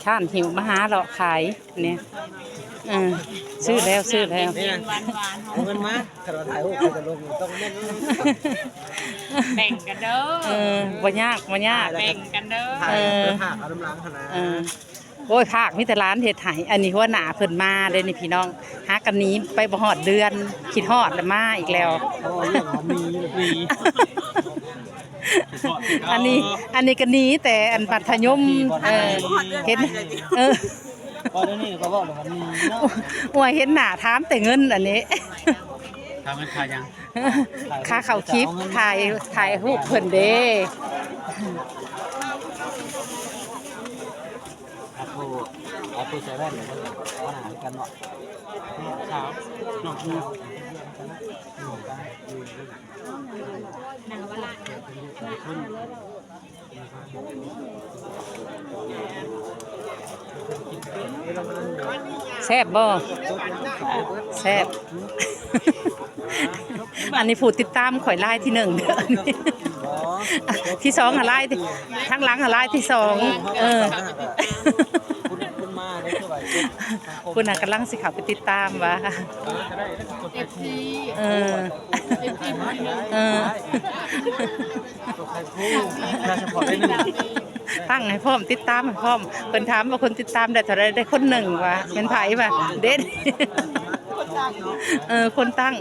ข้านหิวมาหาเราขายเนี่ยซื้อแล้วเอาเงินมาถ้าเราถ่ายรูปเราจะลงต้องเล่นแบ่งกันเด้อบ่ยากแบ่งกันเด้อถ่ายภาพเอาน้ำล้างขนาดโอ้ยภาคมีแต่ร้านเฮ็ดไห้อันนี้หัวหน้าเพิ่นมาเลยนี่พี่น้องหากันนี้ไปบ่ฮอดเดือนคิดฮอดแล้วมาอีกแล้วอันนี้ก็หนีแต่อันปัทยมเห็นพอเดี๋ยวนี้ก็บอกว่ามีเนาะว่าเห็นหน้าถามแต่เงินอันนี้ทำเงินค่ายังค่าเข้าคลิปถ่ายรูปเพิ่นเด้เอาตัวใส่แว่นเลยว่าหากันเนาะขาวหนอกดูแซ่บบ่แซ่บอันนี้ผู้ติดตามข่อยไล่ที่1ที่2หาไล่ทั้งหลังหาไล่ที่2คุณน่ะกำลังสิเขาไปติดตามว่าตั้งให้พร้อมติดตามให้พร้อมเพิ่นถามว่าคนติดตามได้เท่าไรได้คน1ว่าเป็นไผว่าเด็ดคนตั้ง